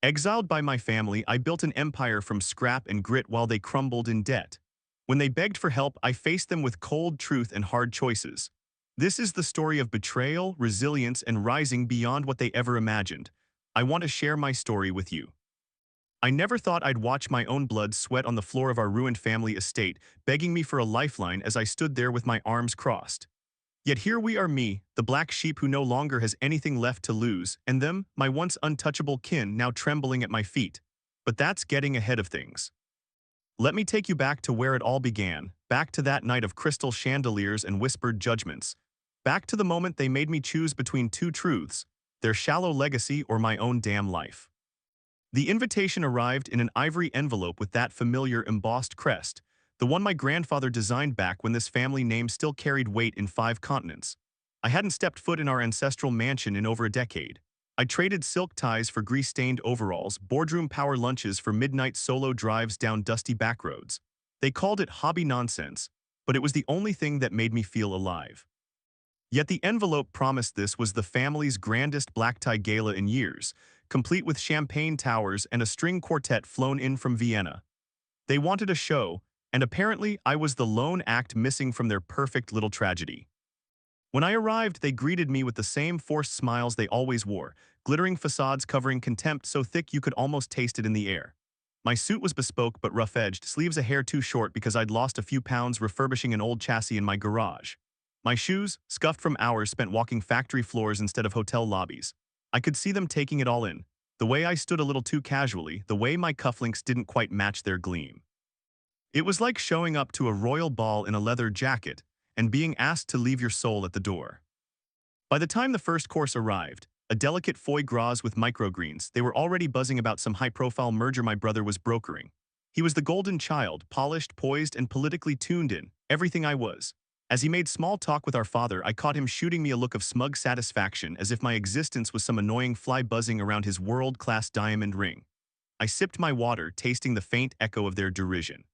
Exiled by my family, I built an empire from scrap and grit while they crumbled in debt. When they begged for help, I faced them with cold truth and hard choices. This is the story of betrayal, resilience, and rising beyond what they ever imagined. I want to share my story with you. I never thought I'd watch my own blood sweat on the floor of our ruined family estate, begging me for a lifeline as I stood there with my arms crossed. Yet here we are, me, the black sheep who no longer has anything left to lose, and them, my once untouchable kin, now trembling at my feet. But that's getting ahead of things. Let me take you back to where it all began, back to that night of crystal chandeliers and whispered judgments. Back to the moment they made me choose between two truths, their shallow legacy or my own damn life. The invitation arrived in an ivory envelope with that familiar embossed crest, the one my grandfather designed back when this family name still carried weight in 5 continents. I hadn't stepped foot in our ancestral mansion in over a decade. I traded silk ties for grease-stained overalls, boardroom power lunches for midnight solo drives down dusty backroads. They called it hobby nonsense, but it was the only thing that made me feel alive. Yet the envelope promised this was the family's grandest black tie gala in years, complete with champagne towers and a string quartet flown in from Vienna. They wanted a show, and apparently I was the lone act missing from their perfect little tragedy. When I arrived, they greeted me with the same forced smiles they always wore, glittering facades covering contempt so thick you could almost taste it in the air. My suit was bespoke but rough-edged, sleeves a hair too short because I'd lost a few pounds refurbishing an old chassis in my garage. My shoes, scuffed from hours spent walking factory floors instead of hotel lobbies. I could see them taking it all in. The way I stood a little too casually, the way my cufflinks didn't quite match their gleam. It was like showing up to a royal ball in a leather jacket and being asked to leave your soul at the door. By the time the first course arrived, a delicate foie gras with microgreens, they were already buzzing about some high-profile merger my brother was brokering. He was the golden child, polished, poised, and politically tuned in, everything I was. As he made small talk with our father, I caught him shooting me a look of smug satisfaction as if my existence was some annoying fly buzzing around his world-class diamond ring. I sipped my water, tasting the faint echo of their derision.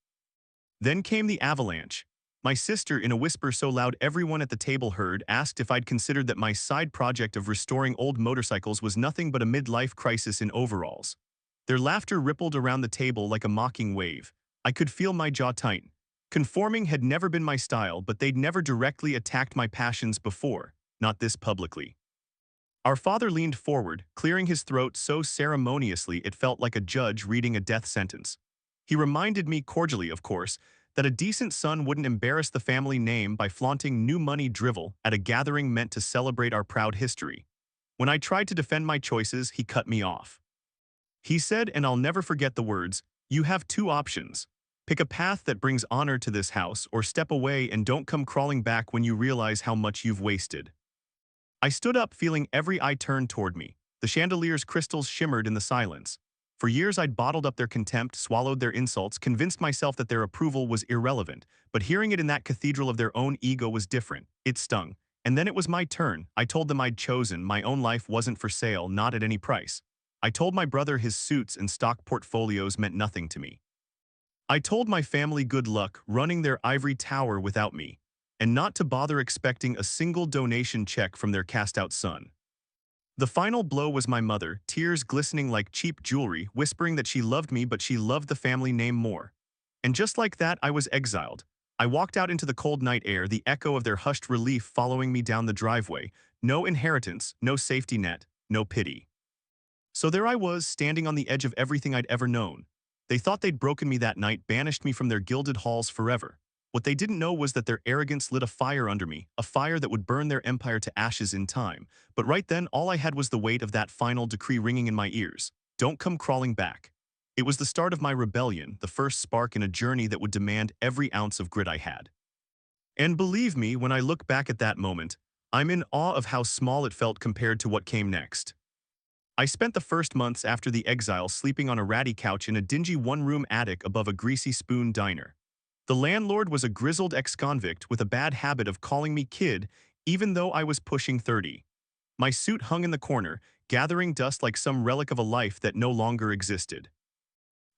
Then came the avalanche. My sister, in a whisper so loud everyone at the table heard, asked if I'd considered that my side project of restoring old motorcycles was nothing but a midlife crisis in overalls. Their laughter rippled around the table like a mocking wave. I could feel my jaw tighten. Conforming had never been my style, but they'd never directly attacked my passions before, not this publicly. Our father leaned forward, clearing his throat so ceremoniously it felt like a judge reading a death sentence. He reminded me cordially, of course, that a decent son wouldn't embarrass the family name by flaunting new money drivel at a gathering meant to celebrate our proud history. When I tried to defend my choices, he cut me off. He said, and I'll never forget the words, "You have 2 options. Pick a path that brings honor to this house, or step away and don't come crawling back when you realize how much you've wasted." I stood up, feeling every eye turned toward me. The chandelier's crystals shimmered in the silence. For years I'd bottled up their contempt, swallowed their insults, convinced myself that their approval was irrelevant. But hearing it in that cathedral of their own ego was different. It stung. And then it was my turn. I told them I'd chosen. My own life wasn't for sale, not at any price. I told my brother his suits and stock portfolios meant nothing to me. I told my family good luck running their ivory tower without me, and not to bother expecting a single donation check from their cast-out son. The final blow was my mother, tears glistening like cheap jewelry, whispering that she loved me but she loved the family name more. And just like that, I was exiled. I walked out into the cold night air, the echo of their hushed relief following me down the driveway. No inheritance, no safety net, no pity. So there I was, standing on the edge of everything I'd ever known. They thought they'd broken me that night, banished me from their gilded halls forever. What they didn't know was that their arrogance lit a fire under me, a fire that would burn their empire to ashes in time. But right then, all I had was the weight of that final decree ringing in my ears. Don't come crawling back. It was the start of my rebellion, the first spark in a journey that would demand every ounce of grit I had. And believe me, when I look back at that moment, I'm in awe of how small it felt compared to what came next. I spent the first months after the exile sleeping on a ratty couch in a dingy one-room attic above a greasy spoon diner. The landlord was a grizzled ex-convict with a bad habit of calling me kid, even though I was pushing 30. My suit hung in the corner, gathering dust like some relic of a life that no longer existed.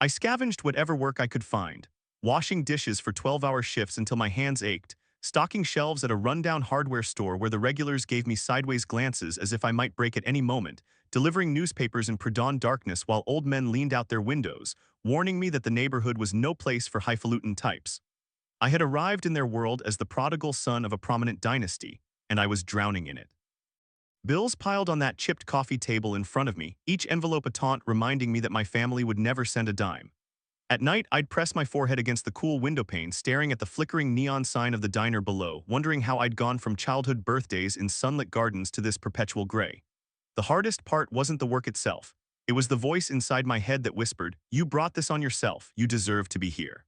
I scavenged whatever work I could find, washing dishes for 12-hour shifts until my hands ached, stocking shelves at a rundown hardware store where the regulars gave me sideways glances as if I might break at any moment, delivering newspapers in pre-dawn darkness while old men leaned out their windows, warning me that the neighborhood was no place for highfalutin types. I had arrived in their world as the prodigal son of a prominent dynasty, and I was drowning in it. Bills piled on that chipped coffee table in front of me, each envelope a taunt reminding me that my family would never send a dime. At night, I'd press my forehead against the cool windowpane, staring at the flickering neon sign of the diner below, wondering how I'd gone from childhood birthdays in sunlit gardens to this perpetual gray. The hardest part wasn't the work itself. It was the voice inside my head that whispered, "You brought this on yourself. You deserve to be here."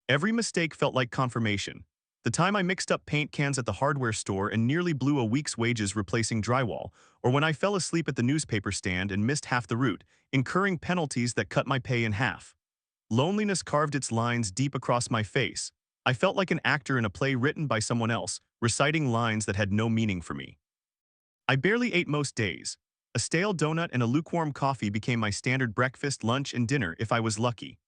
Every mistake felt like confirmation. The time I mixed up paint cans at the hardware store and nearly blew a week's wages replacing drywall, or when I fell asleep at the newspaper stand and missed half the route, incurring penalties that cut my pay in half. Loneliness carved its lines deep across my face. I felt like an actor in a play written by someone else, reciting lines that had no meaning for me. I barely ate most days. A stale donut and a lukewarm coffee became my standard breakfast, lunch, and dinner if I was lucky.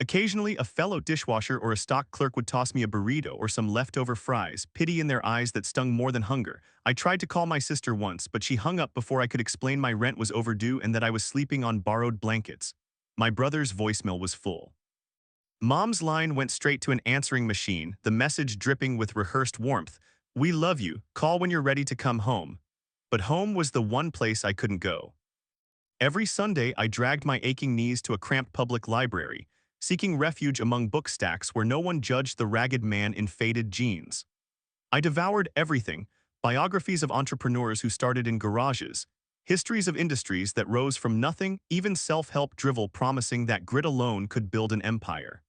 Occasionally, a fellow dishwasher or a stock clerk would toss me a burrito or some leftover fries, pity in their eyes that stung more than hunger. I tried to call my sister once, but she hung up before I could explain my rent was overdue and that I was sleeping on borrowed blankets. My brother's voicemail was full. Mom's line went straight to an answering machine, the message dripping with rehearsed warmth. "We love you. Call when you're ready to come home." But home was the one place I couldn't go. Every Sunday, I dragged my aching knees to a cramped public library, seeking refuge among book stacks where no one judged the ragged man in faded jeans. I devoured everything: biographies of entrepreneurs who started in garages, histories of industries that rose from nothing, even self-help drivel promising that grit alone could build an empire.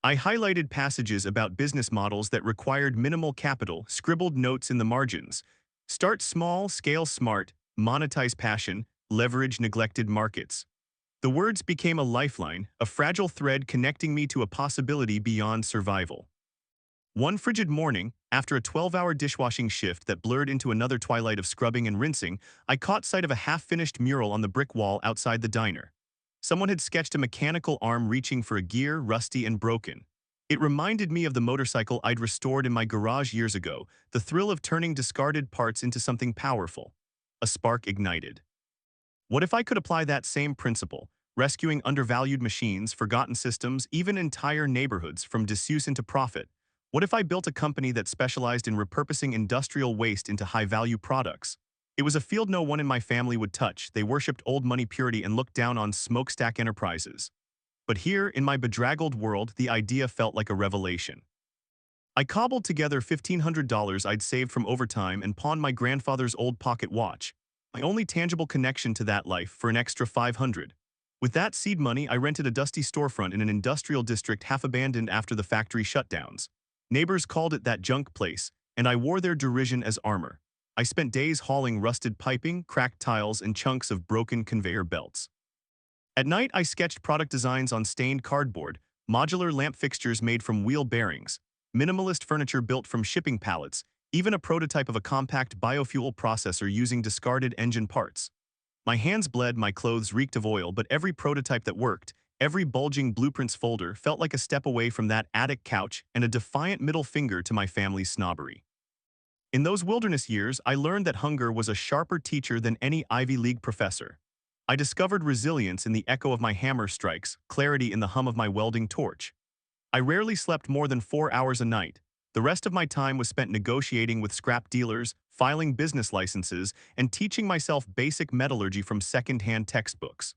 I highlighted passages about business models that required minimal capital, scribbled notes in the margins. Start small, scale smart, monetize passion, leverage neglected markets. The words became a lifeline, a fragile thread connecting me to a possibility beyond survival. One frigid morning, after a 12-hour dishwashing shift that blurred into another twilight of scrubbing and rinsing, I caught sight of a half-finished mural on the brick wall outside the diner. Someone had sketched a mechanical arm reaching for a gear, rusty and broken. It reminded me of the motorcycle I'd restored in my garage years ago, the thrill of turning discarded parts into something powerful. A spark ignited. What if I could apply that same principle, rescuing undervalued machines, forgotten systems, even entire neighborhoods from disuse into profit? What if I built a company that specialized in repurposing industrial waste into high-value products? It was a field no one in my family would touch. They worshipped old money purity and looked down on smokestack enterprises. But here, in my bedraggled world, the idea felt like a revelation. I cobbled together $1,500 I'd saved from overtime and pawned my grandfather's old pocket watch, my only tangible connection to that life, for an extra $500. With that seed money, I rented a dusty storefront in an industrial district half abandoned after the factory shutdowns. Neighbors called it that junk place, and I wore their derision as armor. I spent days hauling rusted piping, cracked tiles, and chunks of broken conveyor belts. At night, I sketched product designs on stained cardboard, modular lamp fixtures made from wheel bearings, minimalist furniture built from shipping pallets, even a prototype of a compact biofuel processor using discarded engine parts. My hands bled, my clothes reeked of oil, but every prototype that worked, every bulging blueprints folder felt like a step away from that attic couch and a defiant middle finger to my family's snobbery. In those wilderness years, I learned that hunger was a sharper teacher than any Ivy League professor. I discovered resilience in the echo of my hammer strikes, clarity in the hum of my welding torch. I rarely slept more than 4 hours a night. The rest of my time was spent negotiating with scrap dealers, filing business licenses, and teaching myself basic metallurgy from second-hand textbooks.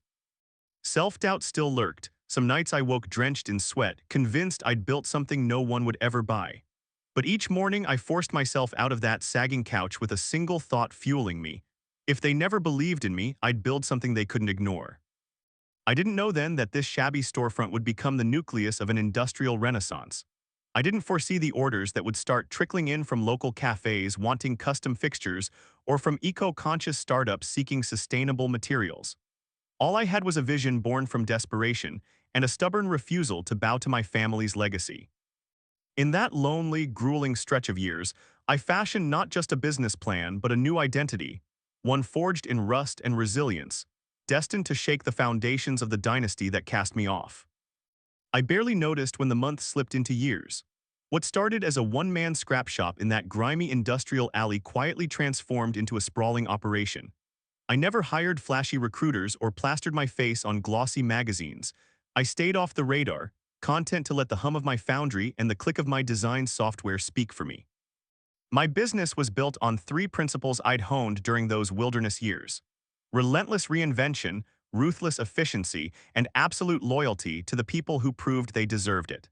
Self-doubt still lurked. Some nights I woke drenched in sweat, convinced I'd built something no one would ever buy. But each morning I forced myself out of that sagging couch with a single thought fueling me. If they never believed in me, I'd build something they couldn't ignore. I didn't know then that this shabby storefront would become the nucleus of an industrial renaissance. I didn't foresee the orders that would start trickling in from local cafes wanting custom fixtures or from eco-conscious startups seeking sustainable materials. All I had was a vision born from desperation and a stubborn refusal to bow to my family's legacy. In that lonely, grueling stretch of years, I fashioned not just a business plan but a new identity, one forged in rust and resilience, destined to shake the foundations of the dynasty that cast me off. I barely noticed when the months slipped into years. What started as a one-man scrap shop in that grimy industrial alley quietly transformed into a sprawling operation. I never hired flashy recruiters or plastered my face on glossy magazines. I stayed off the radar, content to let the hum of my foundry and the click of my design software speak for me. My business was built on three principles I'd honed during those wilderness years: relentless reinvention, ruthless efficiency, and absolute loyalty to the people who proved they deserved it.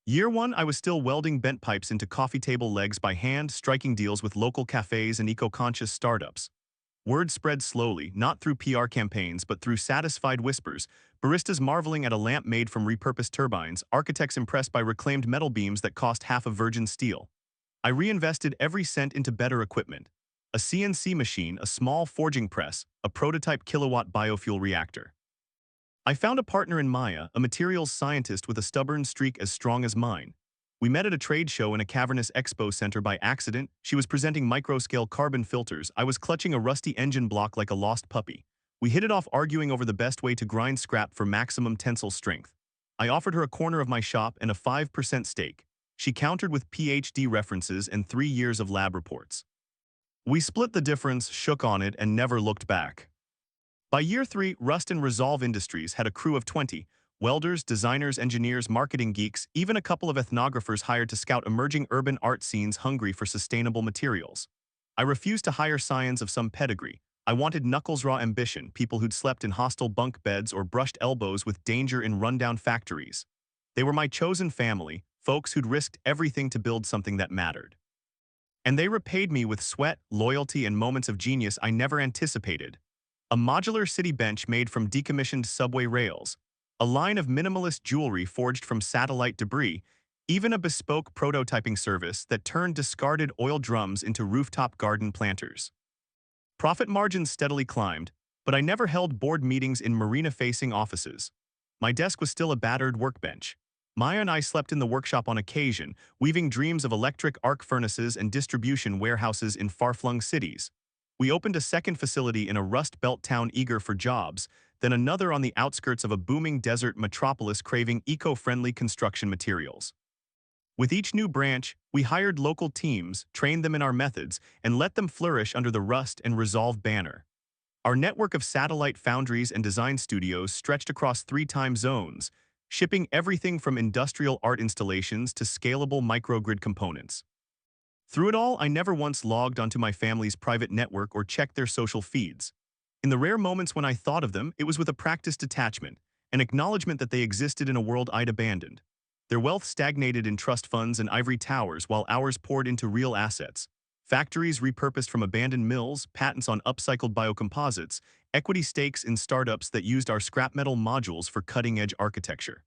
Year one, I was still welding bent pipes into coffee table legs by hand, striking deals with local cafes and eco-conscious startups. Word spread slowly, not through PR campaigns but through satisfied whispers, baristas marveling at a lamp made from repurposed turbines, architects impressed by reclaimed metal beams that cost half of virgin steel. I reinvested every cent into better equipment: a CNC machine, a small forging press, a prototype kilowatt biofuel reactor. I found a partner in Maya, a materials scientist with a stubborn streak as strong as mine. We met at a trade show in a cavernous expo center by accident. She was presenting microscale carbon filters. I was clutching a rusty engine block like a lost puppy. We hit it off, arguing over the best way to grind scrap for maximum tensile strength. I offered her a corner of my shop and a 5% stake. She countered with PhD references and 3 years of lab reports. We split the difference, shook on it, and never looked back. By year 3, Rust and Resolve Industries had a crew of 20, welders, designers, engineers, marketing geeks, even a couple of ethnographers hired to scout emerging urban art scenes hungry for sustainable materials. I refused to hire scions of some pedigree. I wanted knuckles-raw ambition, people who'd slept in hostile bunk beds or brushed elbows with danger in rundown factories. They were my chosen family, folks who'd risked everything to build something that mattered. And they repaid me with sweat, loyalty, and moments of genius I never anticipated. A modular city bench made from decommissioned subway rails, a line of minimalist jewelry forged from satellite debris, even a bespoke prototyping service that turned discarded oil drums into rooftop garden planters. Profit margins steadily climbed, but I never held board meetings in marina-facing offices. My desk was still a battered workbench. Maya and I slept in the workshop on occasion, weaving dreams of electric arc furnaces and distribution warehouses in far-flung cities. We opened a second facility in a Rust Belt town eager for jobs, then another on the outskirts of a booming desert metropolis craving eco-friendly construction materials. With each new branch, we hired local teams, trained them in our methods, and let them flourish under the Rust and Resolve banner. Our network of satellite foundries and design studios stretched across 3 time zones, shipping everything from industrial art installations to scalable microgrid components. Through it all, I never once logged onto my family's private network or checked their social feeds. In the rare moments when I thought of them, it was with a practiced detachment, an acknowledgement that they existed in a world I'd abandoned. Their wealth stagnated in trust funds and ivory towers while ours poured into real assets: factories repurposed from abandoned mills, patents on upcycled biocomposites, equity stakes in startups that used our scrap metal modules for cutting-edge architecture.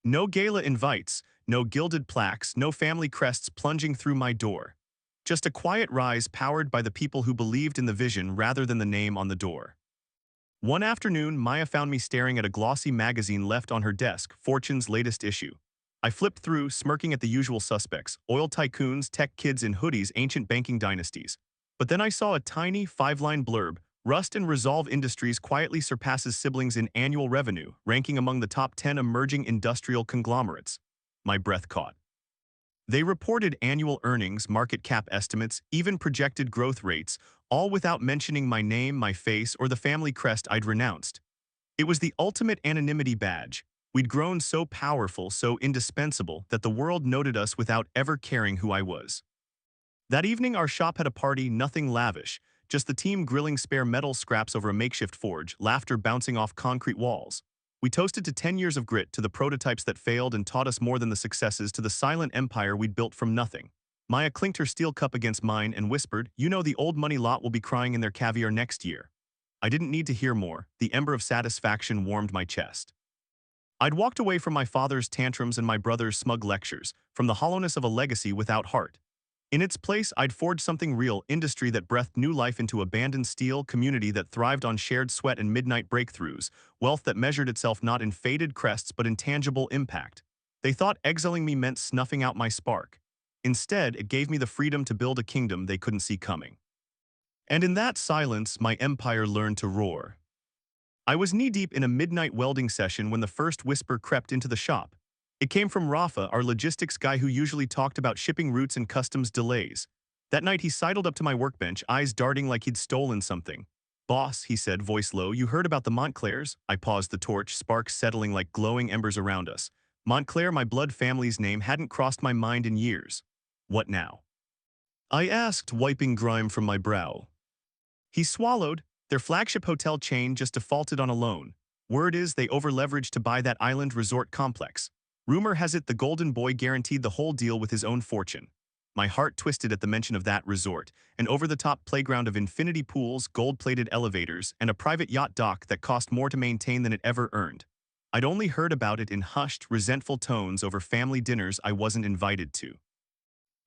No gala invites, no gilded plaques, no family crests plunging through my door. Just a quiet rise powered by the people who believed in the vision rather than the name on the door. One afternoon, Maya found me staring at a glossy magazine left on her desk, Fortune's latest issue. I flipped through, smirking at the usual suspects: oil tycoons, tech kids in hoodies, ancient banking dynasties. But then I saw a tiny 5-line blurb: Rust and Resolve Industries quietly surpasses siblings in annual revenue, ranking among the top 10 emerging industrial conglomerates. My breath caught. They reported annual earnings, market cap estimates, even projected growth rates, all without mentioning my name, my face, or the family crest I'd renounced. It was the ultimate anonymity badge. We'd grown so powerful, so indispensable, that the world noted us without ever caring who I was. That evening, our shop had a party, nothing lavish, just the team grilling spare metal scraps over a makeshift forge, laughter bouncing off concrete walls. We toasted to 10 years of grit, to the prototypes that failed and taught us more than the successes, to the silent empire we'd built from nothing. Maya clinked her steel cup against mine and whispered, "You know, the old money lot will be crying in their caviar next year." I didn't need to hear more. The ember of satisfaction warmed my chest. I'd walked away from my father's tantrums and my brother's smug lectures, from the hollowness of a legacy without heart. In its place, I'd forged something real: industry that breathed new life into abandoned steel, community that thrived on shared sweat and midnight breakthroughs, wealth that measured itself not in faded crests but in tangible impact. They thought exiling me meant snuffing out my spark. Instead, it gave me the freedom to build a kingdom they couldn't see coming. And in that silence, my empire learned to roar. I was knee-deep in a midnight welding session when the first whisper crept into the shop. It came from Rafa, our logistics guy who usually talked about shipping routes and customs delays. That night he sidled up to my workbench, eyes darting like he'd stolen something. "Boss," he said, voice low, "you heard about the Montclairs?" I paused the torch, sparks settling like glowing embers around us. Montclair, my blood family's name, hadn't crossed my mind in years. What now? I asked, wiping grime from my brow. He swallowed. Their flagship hotel chain just defaulted on a loan. Word is they overleveraged to buy that island resort complex. Rumor has it the Golden Boy guaranteed the whole deal with his own fortune. My heart twisted at the mention of that resort, an over-the-top playground of infinity pools, gold-plated elevators, and a private yacht dock that cost more to maintain than it ever earned. I'd only heard about it in hushed, resentful tones over family dinners I wasn't invited to.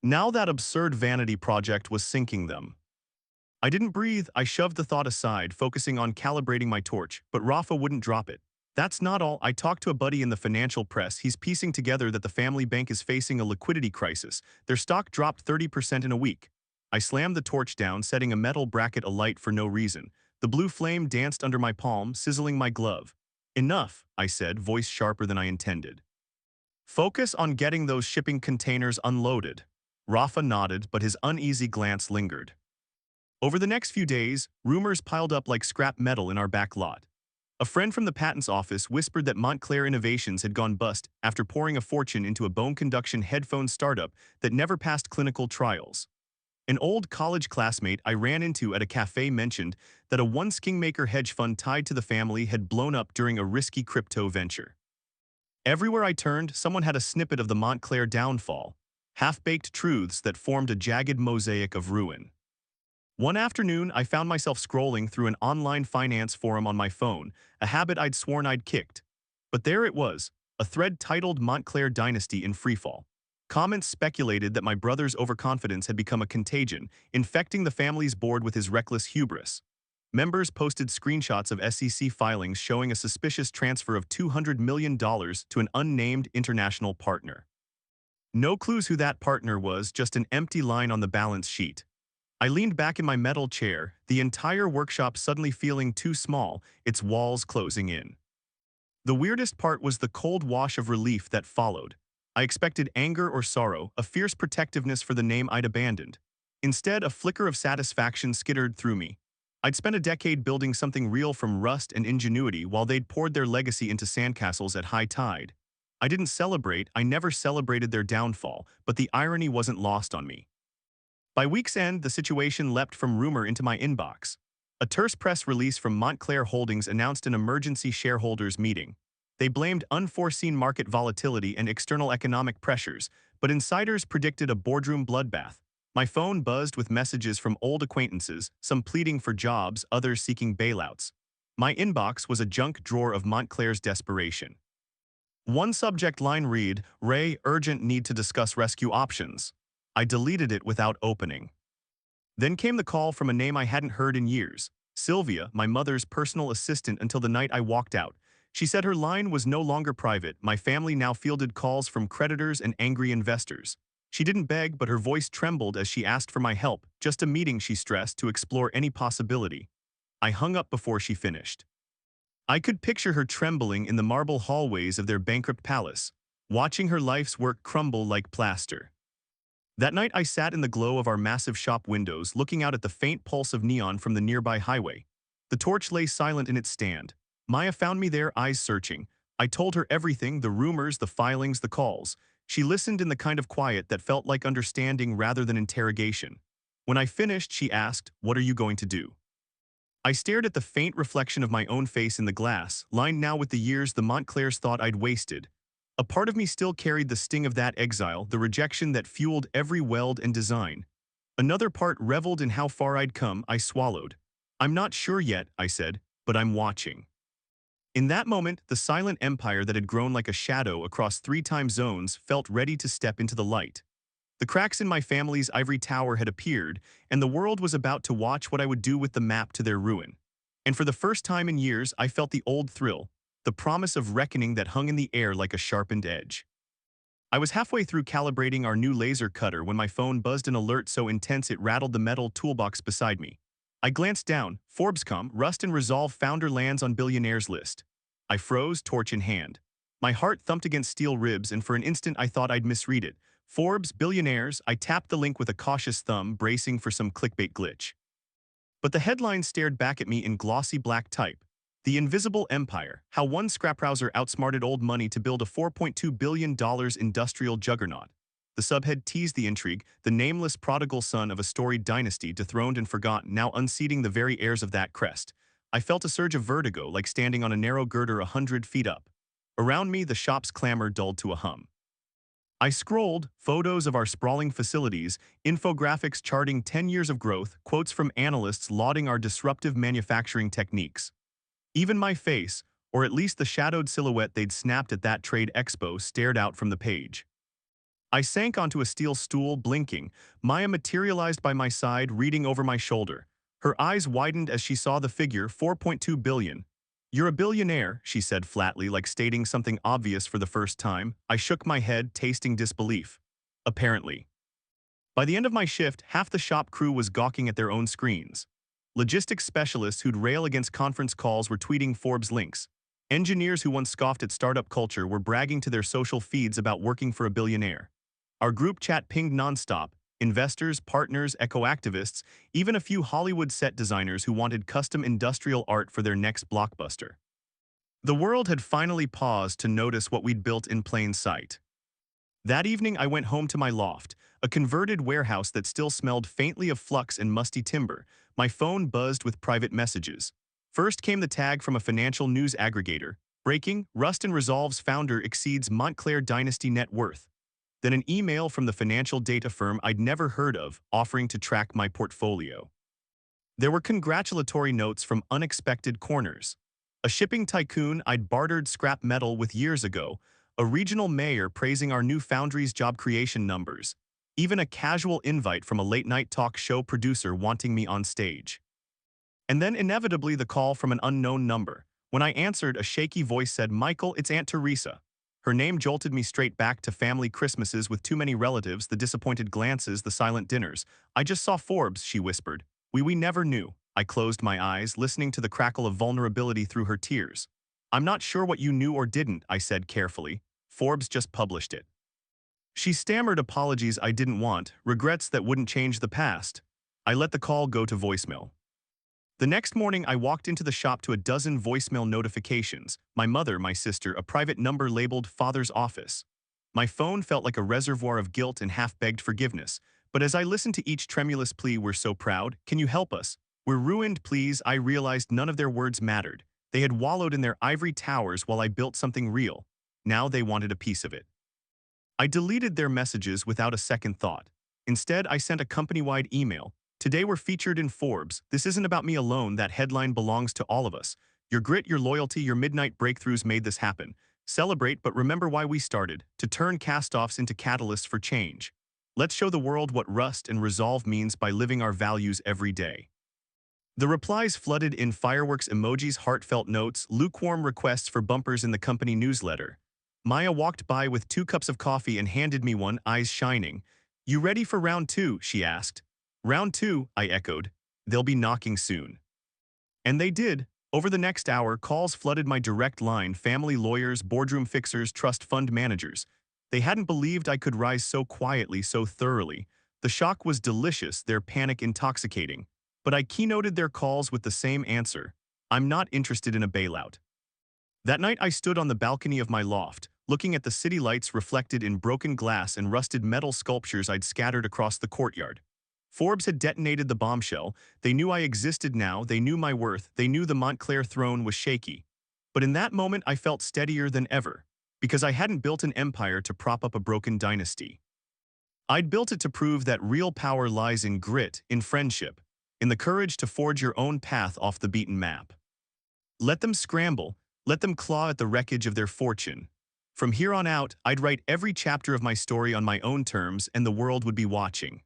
Now that absurd vanity project was sinking them. I didn't breathe. I shoved the thought aside, focusing on calibrating my torch, but Rafa wouldn't drop it. That's not all. I talked to a buddy in the financial press. He's piecing together that the family bank is facing a liquidity crisis. Their stock dropped 30% in a week. I slammed the torch down, setting a metal bracket alight for no reason. The blue flame danced under my palm, sizzling my glove. "Enough," I said, voice sharper than I intended. "Focus on getting those shipping containers unloaded." Rafa nodded, but his uneasy glance lingered. Over the next few days, rumors piled up like scrap metal in our back lot. A friend from the patents office whispered that Montclair Innovations had gone bust after pouring a fortune into a bone conduction headphone startup that never passed clinical trials. An old college classmate I ran into at a cafe mentioned that a once kingmaker hedge fund tied to the family had blown up during a risky crypto venture. Everywhere I turned, someone had a snippet of the Montclair downfall, half-baked truths that formed a jagged mosaic of ruin. One afternoon, I found myself scrolling through an online finance forum on my phone, a habit I'd sworn I'd kicked. But there it was, a thread titled Montclair Dynasty in Freefall. Comments speculated that my brother's overconfidence had become a contagion, infecting the family's board with his reckless hubris. Members posted screenshots of SEC filings showing a suspicious transfer of $200 million to an unnamed international partner. No clues who that partner was, just an empty line on the balance sheet. I leaned back in my metal chair, the entire workshop suddenly feeling too small, its walls closing in. The weirdest part was the cold wash of relief that followed. I expected anger or sorrow, a fierce protectiveness for the name I'd abandoned. Instead, a flicker of satisfaction skittered through me. I'd spent a decade building something real from rust and ingenuity while they'd poured their legacy into sandcastles at high tide. I didn't celebrate, I never celebrated their downfall, but the irony wasn't lost on me. By week's end, the situation leapt from rumor into my inbox. A terse press release from Montclair Holdings announced an emergency shareholders meeting. They blamed unforeseen market volatility and external economic pressures, but insiders predicted a boardroom bloodbath. My phone buzzed with messages from old acquaintances, some pleading for jobs, others seeking bailouts. My inbox was a junk drawer of Montclair's desperation. One subject line read, "Ray, urgent need to discuss rescue options." I deleted it without opening. Then came the call from a name I hadn't heard in years. Sylvia, my mother's personal assistant until the night I walked out. She said her line was no longer private. My family now fielded calls from creditors and angry investors. She didn't beg, but her voice trembled as she asked for my help, just a meeting, she stressed, to explore any possibility. I hung up before she finished. I could picture her trembling in the marble hallways of their bankrupt palace, watching her life's work crumble like plaster. That night I sat in the glow of our massive shop windows, looking out at the faint pulse of neon from the nearby highway. The torch lay silent in its stand. Maya found me there, eyes searching. I told her everything, the rumors, the filings, the calls. She listened in the kind of quiet that felt like understanding rather than interrogation. When I finished, she asked, "What are you going to do?" I stared at the faint reflection of my own face in the glass, lined now with the years the Montclairs thought I'd wasted. A part of me still carried the sting of that exile, the rejection that fueled every weld and design. Another part reveled in how far I'd come. I swallowed. "I'm not sure yet," I said, "but I'm watching." In that moment, the silent empire that had grown like a shadow across 3 time zones felt ready to step into the light. The cracks in my family's ivory tower had appeared, and the world was about to watch what I would do with the map to their ruin. And for the first time in years, I felt the old thrill, the promise of reckoning that hung in the air like a sharpened edge. I was halfway through calibrating our new laser cutter when my phone buzzed an alert so intense it rattled the metal toolbox beside me. I glanced down. Forbes.com, Rust and Resolve founder lands on billionaires list. I froze, torch in hand. My heart thumped against steel ribs, and for an instant I thought I'd misread it. Forbes, billionaires. I tapped the link with a cautious thumb, bracing for some clickbait glitch. But the headline stared back at me in glossy black type. The Invisible Empire, how one scrapbrowser outsmarted old money to build a $4.2 billion industrial juggernaut. The subhead teased the intrigue, the nameless prodigal son of a storied dynasty dethroned and forgotten, now unseating the very heirs of that crest. I felt a surge of vertigo, like standing on a narrow girder 100 feet up. Around me, the shop's clamor dulled to a hum. I scrolled, photos of our sprawling facilities, infographics charting 10 years of growth, quotes from analysts lauding our disruptive manufacturing techniques. Even my face, or at least the shadowed silhouette they'd snapped at that trade expo, stared out from the page. I sank onto a steel stool, blinking. Maya materialized by my side, reading over my shoulder. Her eyes widened as she saw the figure, 4.2 billion. "You're a billionaire," she said flatly, like stating something obvious for the first time. I shook my head, tasting disbelief. Apparently. By the end of my shift, half the shop crew was gawking at their own screens. Logistics specialists who'd rail against conference calls were tweeting Forbes links. Engineers who once scoffed at startup culture were bragging to their social feeds about working for a billionaire. Our group chat pinged nonstop. Investors, partners, eco-activists, even a few Hollywood set designers who wanted custom industrial art for their next blockbuster. The world had finally paused to notice what we'd built in plain sight. That evening I went home to my loft, a converted warehouse that still smelled faintly of flux and musty timber. My phone buzzed with private messages. First came the tag from a financial news aggregator. Breaking, Rust and Resolve's founder exceeds Montclair Dynasty net worth. Then an email from the financial data firm I'd never heard of, offering to track my portfolio. There were congratulatory notes from unexpected corners. A shipping tycoon I'd bartered scrap metal with years ago, a regional mayor praising our new foundry's job creation numbers, even a casual invite from a late-night talk show producer wanting me on stage. And then inevitably the call from an unknown number. When I answered, a shaky voice said, "Michael, it's Aunt Teresa." Her name jolted me straight back to family Christmases with too many relatives, the disappointed glances, the silent dinners. "I just saw Forbes," she whispered. We never knew." I closed my eyes, listening to the crackle of vulnerability through her tears. "I'm not sure what you knew or didn't," I said carefully. "Forbes just published it." She stammered apologies I didn't want, regrets that wouldn't change the past. I let the call go to voicemail. The next morning, I walked into the shop to a dozen voicemail notifications. My mother, my sister, a private number labeled Father's Office. My phone felt like a reservoir of guilt and half-begged forgiveness. But as I listened to each tremulous plea, "We're so proud. Can you help us? We're ruined, please," I realized none of their words mattered. They had wallowed in their ivory towers while I built something real. Now they wanted a piece of it. I deleted their messages without a second thought. Instead, I sent a company-wide email. "Today we're featured in Forbes. This isn't about me alone. That headline belongs to all of us. Your grit, your loyalty, your midnight breakthroughs made this happen. Celebrate, but remember why we started, to turn cast-offs into catalysts for change. Let's show the world what rust and resolve means by living our values every day." The replies flooded in: fireworks emojis, heartfelt notes, lukewarm requests for bumpers in the company newsletter. Maya walked by with 2 cups of coffee and handed me one, eyes shining. "You ready for round 2?" she asked. "Round 2, I echoed. "They'll be knocking soon." And they did. Over the next hour, calls flooded my direct line: family lawyers, boardroom fixers, trust fund managers. They hadn't believed I could rise so quietly, so thoroughly. The shock was delicious, their panic intoxicating. But I keynoted their calls with the same answer: "I'm not interested in a bailout." That night I stood on the balcony of my loft, looking at the city lights reflected in broken glass and rusted metal sculptures I'd scattered across the courtyard. Forbes had detonated the bombshell. They knew I existed now, they knew my worth, they knew the Montclair throne was shaky. But in that moment I felt steadier than ever, because I hadn't built an empire to prop up a broken dynasty. I'd built it to prove that real power lies in grit, in friendship, in the courage to forge your own path off the beaten map. Let them scramble, let them claw at the wreckage of their fortune. From here on out, I'd write every chapter of my story on my own terms, and the world would be watching.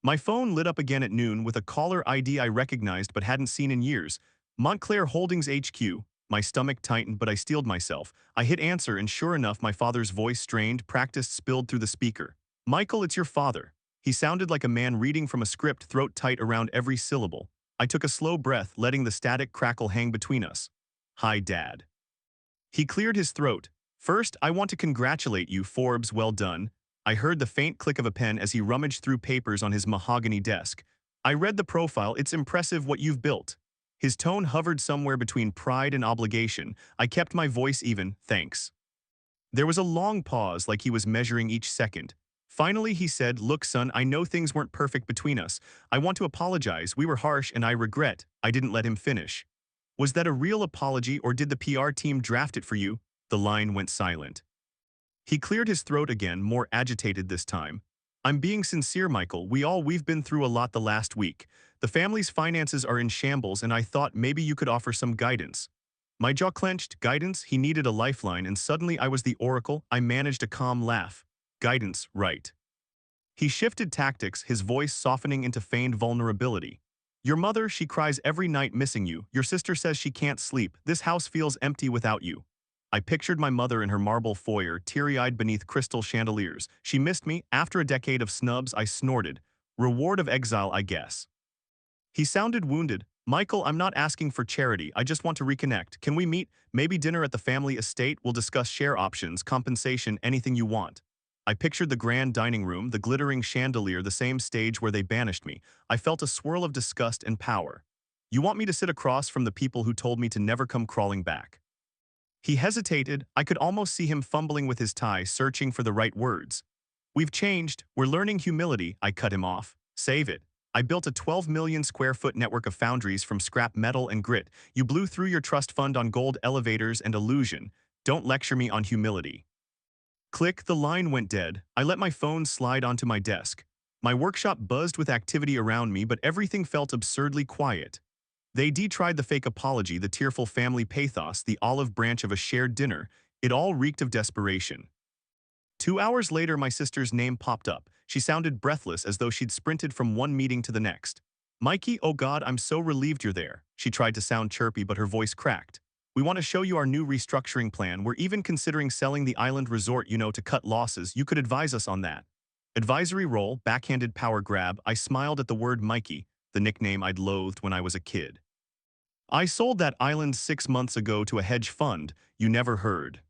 My phone lit up again at noon with a caller ID I recognized but hadn't seen in years. Montclair Holdings HQ. My stomach tightened, but I steeled myself. I hit answer, and sure enough, my father's voice, strained, practiced, spilled through the speaker. "Michael, it's your father." He sounded like a man reading from a script, throat tight around every syllable. I took a slow breath, letting the static crackle hang between us. "Hi, Dad." He cleared his throat. First, I want to congratulate you, Forbes, well done. I heard the faint click of a pen as he rummaged through papers on his mahogany desk. I read the profile, it's impressive what you've built. His tone hovered somewhere between pride and obligation. I kept my voice even, thanks. There was a long pause, like he was measuring each second. Finally, he said, look, son, I know things weren't perfect between us. I want to apologize, we were harsh and I regret. I didn't let him finish. Was that a real apology or did the PR team draft it for you? The line went silent. He cleared his throat again, more agitated this time. I'm being sincere, Michael. We've been through a lot the last week. The family's finances are in shambles and I thought maybe you could offer some guidance. My jaw clenched. Guidance? He needed a lifeline and suddenly I was the oracle. I managed a calm laugh. Guidance, right. He shifted tactics, his voice softening into feigned vulnerability. Your mother, she cries every night missing you. Your sister says she can't sleep. This house feels empty without you. I pictured my mother in her marble foyer, teary-eyed beneath crystal chandeliers. She missed me. After a decade of snubs, I snorted. Reward of exile, I guess. He sounded wounded. Michael, I'm not asking for charity. I just want to reconnect. Can we meet? Maybe dinner at the family estate? We'll discuss share options, compensation, anything you want. I pictured the grand dining room, the glittering chandelier, the same stage where they banished me. I felt a swirl of disgust and power. You want me to sit across from the people who told me to never come crawling back? He hesitated. I could almost see him fumbling with his tie, searching for the right words. We've changed. We're learning humility. I cut him off. Save it. I built a 12 million square foot network of foundries from scrap metal and grit. You blew through your trust fund on gold elevators and illusion. Don't lecture me on humility. Click, the line went dead. I let my phone slide onto my desk. My workshop buzzed with activity around me, but everything felt absurdly quiet. They detried the fake apology, the tearful family pathos, the olive branch of a shared dinner. It all reeked of desperation. 2 hours later, my sister's name popped up. She sounded breathless, as though she'd sprinted from one meeting to the next. Mikey, oh God, I'm so relieved you're there. She tried to sound chirpy, but her voice cracked. We want to show you our new restructuring plan. We're even considering selling the island resort, to cut losses. You could advise us on that. Advisory role, backhanded power grab. I smiled at the word Mikey, the nickname I'd loathed when I was a kid. I sold that island 6 months ago to a hedge fund. You never heard.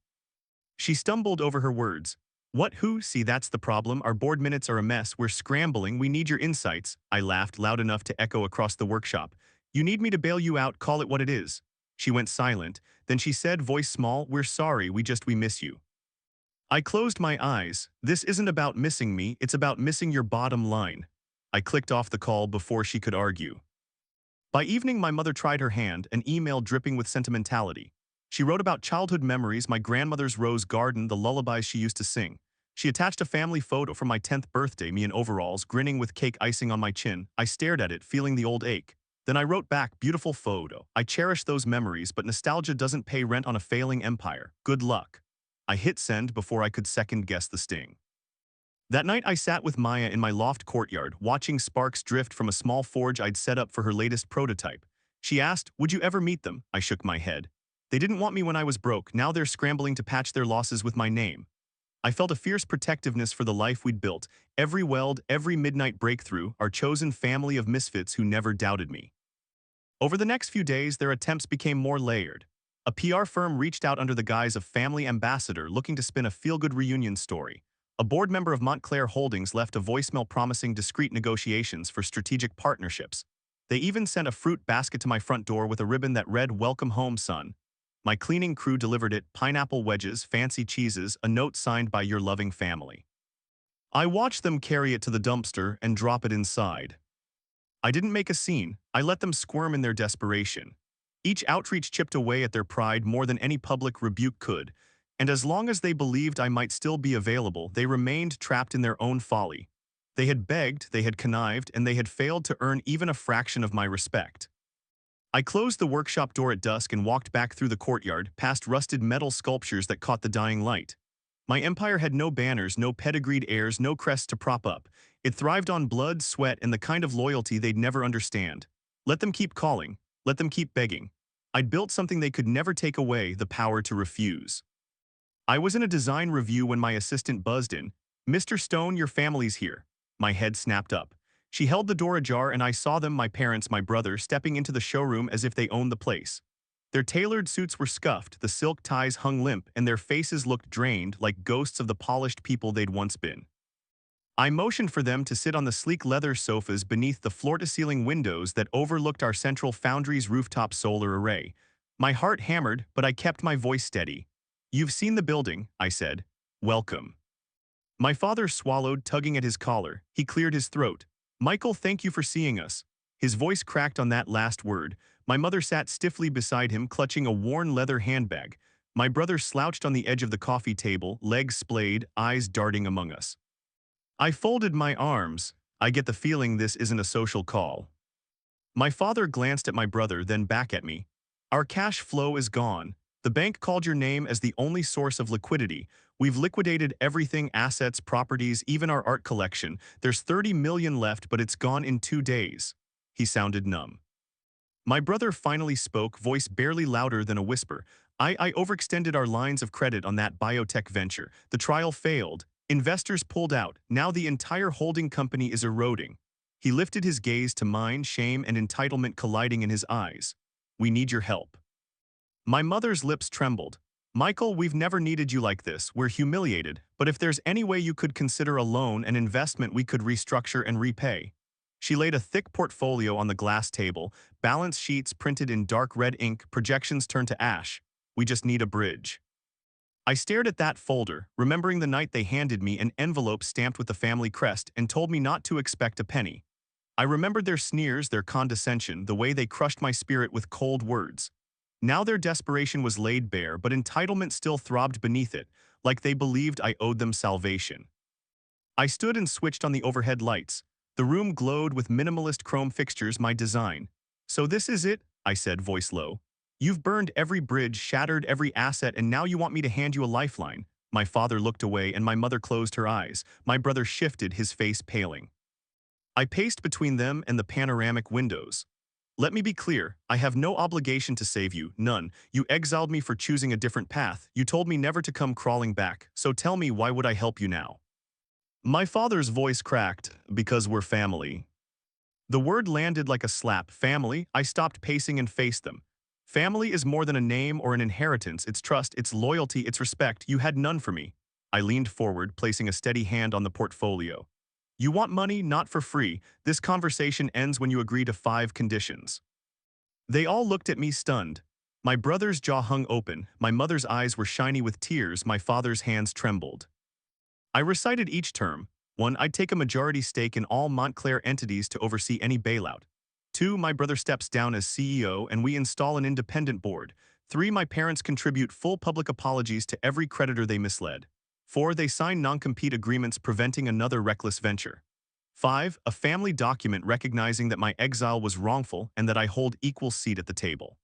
She stumbled over her words. What, who? See, that's the problem. Our board minutes are a mess. We're scrambling. We need your insights. I laughed loud enough to echo across the workshop. You need me to bail you out. Call it what it is. She went silent. Then she said, voice small, we're sorry. We miss you. I closed my eyes. This isn't about missing me. It's about missing your bottom line. I clicked off the call before she could argue. By evening, my mother tried her hand, an email dripping with sentimentality. She wrote about childhood memories, my grandmother's rose garden, the lullabies she used to sing. She attached a family photo from my 10th birthday, me in overalls, grinning with cake icing on my chin. I stared at it, feeling the old ache. Then I wrote back, beautiful photo. I cherish those memories, but nostalgia doesn't pay rent on a failing empire. Good luck. I hit send before I could second-guess the sting. That night, I sat with Maya in my loft courtyard, watching sparks drift from a small forge I'd set up for her latest prototype. She asked, would you ever meet them? I shook my head. They didn't want me when I was broke. Now they're scrambling to patch their losses with my name. I felt a fierce protectiveness for the life we'd built. Every weld, every midnight breakthrough, our chosen family of misfits who never doubted me. Over the next few days, their attempts became more layered. A PR firm reached out under the guise of family ambassador, looking to spin a feel-good reunion story. A board member of Montclair Holdings left a voicemail promising discreet negotiations for strategic partnerships. They even sent a fruit basket to my front door with a ribbon that read, welcome home, son. My cleaning crew delivered it, pineapple wedges, fancy cheeses, a note signed by your loving family. I watched them carry it to the dumpster and drop it inside. I didn't make a scene. I let them squirm in their desperation. Each outreach chipped away at their pride more than any public rebuke could, and as long as they believed I might still be available, they remained trapped in their own folly. They had begged, they had connived, and they had failed to earn even a fraction of my respect. I closed the workshop door at dusk and walked back through the courtyard, past rusted metal sculptures that caught the dying light. My empire had no banners, no pedigreed heirs, no crests to prop up. It thrived on blood, sweat, and the kind of loyalty they'd never understand. Let them keep calling. Let them keep begging. I'd built something they could never take away, the power to refuse. I was in a design review when my assistant buzzed in. Mr. Stone, your family's here. My head snapped up. She held the door ajar and I saw them, my parents, my brother, stepping into the showroom as if they owned the place. Their tailored suits were scuffed, the silk ties hung limp, and their faces looked drained like ghosts of the polished people they'd once been. I motioned for them to sit on the sleek leather sofas beneath the floor-to-ceiling windows that overlooked our central foundry's rooftop solar array. My heart hammered, but I kept my voice steady. "You've seen the building," I said. "Welcome." My father swallowed, tugging at his collar. He cleared his throat. "Michael, thank you for seeing us." His voice cracked on that last word. My mother sat stiffly beside him, clutching a worn leather handbag. My brother slouched on the edge of the coffee table, legs splayed, eyes darting among us. I folded my arms. I get the feeling this isn't a social call. My father glanced at my brother, then back at me. "Our cash flow is gone. The bank called your name as the only source of liquidity. We've liquidated everything, assets, properties, even our art collection. There's 30 million left, but it's gone in 2 days." He sounded numb. My brother finally spoke, voice barely louder than a whisper. I overextended our lines of credit on that biotech venture. The trial failed. Investors pulled out. Now the entire holding company is eroding." He lifted his gaze to mine, shame and entitlement colliding in his eyes. "We need your help." My mother's lips trembled. "Michael, we've never needed you like this. We're humiliated, but if there's any way you could consider a loan, an investment we could restructure and repay." She laid a thick portfolio on the glass table, balance sheets printed in dark red ink, projections turned to ash. "We just need a bridge." I stared at that folder, remembering the night they handed me an envelope stamped with the family crest and told me not to expect a penny. I remembered their sneers, their condescension, the way they crushed my spirit with cold words. Now their desperation was laid bare, but entitlement still throbbed beneath it, like they believed I owed them salvation. I stood and switched on the overhead lights. The room glowed with minimalist chrome fixtures, my design. "So this is it," I said, voice low. "You've burned every bridge, shattered every asset, and now you want me to hand you a lifeline." My father looked away and my mother closed her eyes. My brother shifted, his face paling. I paced between them and the panoramic windows. "Let me be clear, I have no obligation to save you, none. You exiled me for choosing a different path. You told me never to come crawling back, so tell me, why would I help you now?" My father's voice cracked. "Because we're family." The word landed like a slap. Family? I stopped pacing and faced them. "Family is more than a name or an inheritance. It's trust, it's loyalty, it's respect. You had none for me." I leaned forward, placing a steady hand on the portfolio. "You want money, not for free. This conversation ends when you agree to 5 conditions." They all looked at me stunned. My brother's jaw hung open, my mother's eyes were shiny with tears, my father's hands trembled. I recited each term. 1. I'd take a majority stake in all Montclair entities to oversee any bailout. 2. My brother steps down as CEO and we install an independent board. 3. My parents contribute full public apologies to every creditor they misled. 4. They sign non-compete agreements preventing another reckless venture. 5. A family document recognizing that my exile was wrongful and that I hold equal seat at the table.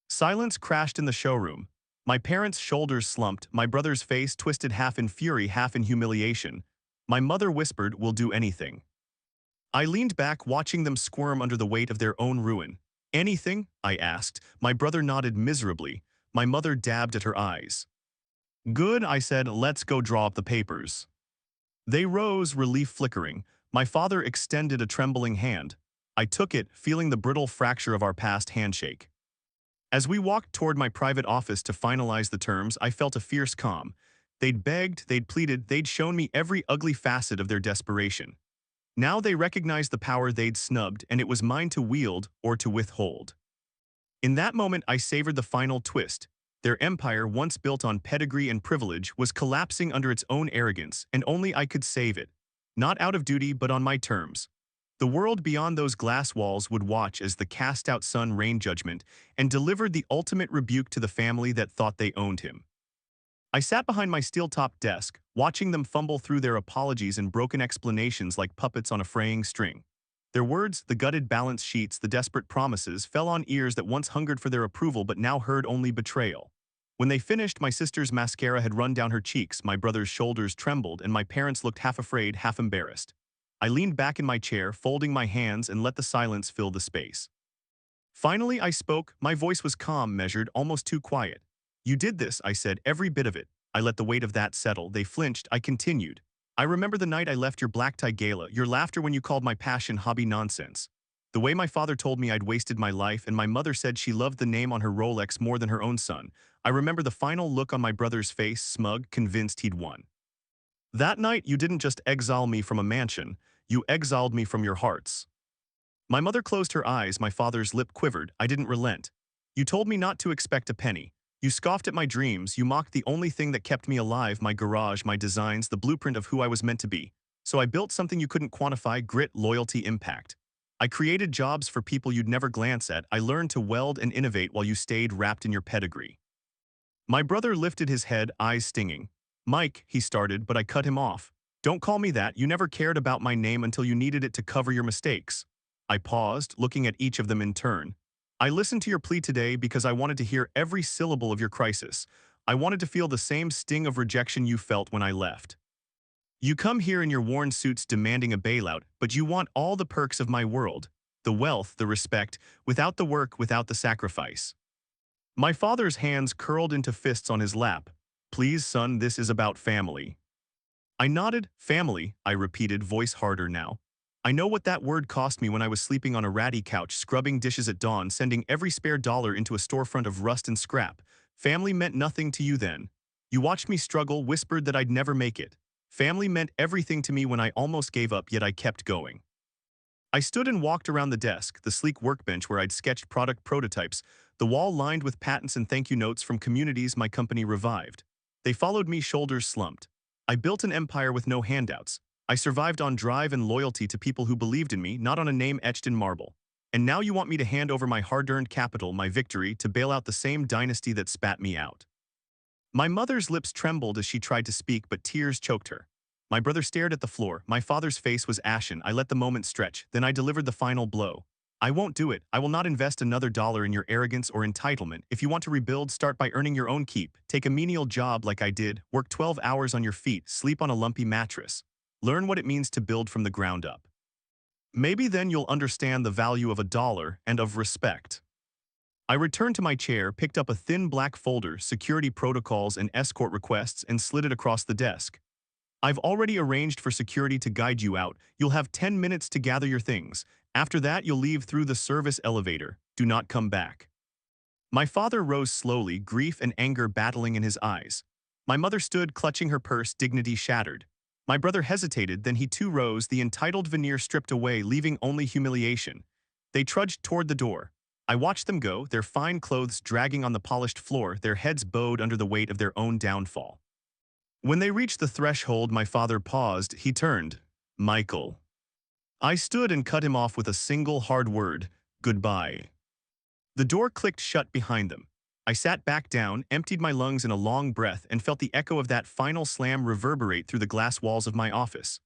Silence crashed in the showroom. My parents' shoulders slumped, my brother's face twisted half in fury, half in humiliation. My mother whispered, "We'll do anything." I leaned back, watching them squirm under the weight of their own ruin. "Anything?" I asked. My brother nodded miserably. My mother dabbed at her eyes. "Good," I said, "let's go draw up the papers." They rose, relief flickering. My father extended a trembling hand. I took it, feeling the brittle fracture of our past handshake. As we walked toward my private office to finalize the terms, I felt a fierce calm. They'd begged, they'd pleaded, they'd shown me every ugly facet of their desperation. Now they recognized the power they'd snubbed, and it was mine to wield or to withhold. In that moment, I savored the final twist. Their empire, once built on pedigree and privilege, was collapsing under its own arrogance, and only I could save it. Not out of duty, but on my terms. The world beyond those glass walls would watch as the cast-out son rained judgment and delivered the ultimate rebuke to the family that thought they owned him. I sat behind my steel-topped desk, watching them fumble through their apologies and broken explanations like puppets on a fraying string. Their words, the gutted balance sheets, the desperate promises, fell on ears that once hungered for their approval but now heard only betrayal. When they finished, my sister's mascara had run down her cheeks, my brother's shoulders trembled, and my parents looked half afraid, half embarrassed. I leaned back in my chair, folding my hands, and let the silence fill the space. Finally, I spoke. My voice was calm, measured, almost too quiet. "You did this," I said, "every bit of it." I let the weight of that settle. They flinched. I continued. "I remember the night I left your black tie gala, your laughter when you called my passion hobby nonsense. The way my father told me I'd wasted my life and my mother said she loved the name on her Rolex more than her own son. I remember the final look on my brother's face, smug, convinced he'd won. That night, you didn't just exile me from a mansion, you exiled me from your hearts. My mother closed her eyes, my father's lip quivered, I didn't relent. You told me not to expect a penny. You scoffed at my dreams, you mocked the only thing that kept me alive, my garage, my designs, the blueprint of who I was meant to be. So I built something you couldn't quantify, grit, loyalty, impact. I created jobs for people you'd never glance at, I learned to weld and innovate while you stayed wrapped in your pedigree. My brother lifted his head, eyes stinging. Mike, he started, but I cut him off. Don't call me that, you never cared about my name until you needed it to cover your mistakes. I paused, looking at each of them in turn. I listened to your plea today because I wanted to hear every syllable of your crisis. I wanted to feel the same sting of rejection you felt when I left. You come here in your worn suits demanding a bailout, but you want all the perks of my world. The wealth, the respect, without the work, without the sacrifice. My father's hands curled into fists on his lap. Please, son, this is about family. I nodded. Family, I repeated, voice harder now. I know what that word cost me when I was sleeping on a ratty couch, scrubbing dishes at dawn, sending every spare dollar into a storefront of rust and scrap. Family meant nothing to you then. You watched me struggle, whispered that I'd never make it. Family meant everything to me when I almost gave up, yet I kept going. I stood and walked around the desk, the sleek workbench where I'd sketched product prototypes, the wall lined with patents and thank you notes from communities my company revived. They followed me, shoulders slumped. I built an empire with no handouts. I survived on drive and loyalty to people who believed in me, not on a name etched in marble. And now you want me to hand over my hard-earned capital, my victory, to bail out the same dynasty that spat me out. My mother's lips trembled as she tried to speak, but tears choked her. My brother stared at the floor. My father's face was ashen. I let the moment stretch, then I delivered the final blow. I won't do it. I will not invest another dollar in your arrogance or entitlement. If you want to rebuild, start by earning your own keep. Take a menial job like I did. Work 12 hours on your feet. Sleep on a lumpy mattress. Learn what it means to build from the ground up. Maybe then you'll understand the value of a dollar and of respect. I returned to my chair, picked up a thin black folder, security protocols and escort requests, and slid it across the desk. I've already arranged for security to guide you out. You'll have 10 minutes to gather your things. After that, you'll leave through the service elevator. Do not come back. My father rose slowly, grief and anger battling in his eyes. My mother stood, clutching her purse, dignity shattered. My brother hesitated, then he too rose, the entitled veneer stripped away, leaving only humiliation. They trudged toward the door. I watched them go, their fine clothes dragging on the polished floor, their heads bowed under the weight of their own downfall. When they reached the threshold, my father paused. He turned. Michael. I stood and cut him off with a single hard word. Goodbye. The door clicked shut behind them. I sat back down, emptied my lungs in a long breath, and felt the echo of that final slam reverberate through the glass walls of my office.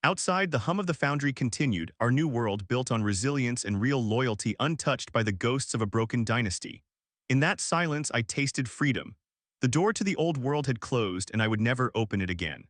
Outside, the hum of the foundry continued, our new world built on resilience and real loyalty, untouched by the ghosts of a broken dynasty. In that silence, I tasted freedom. The door to the old world had closed, and I would never open it again.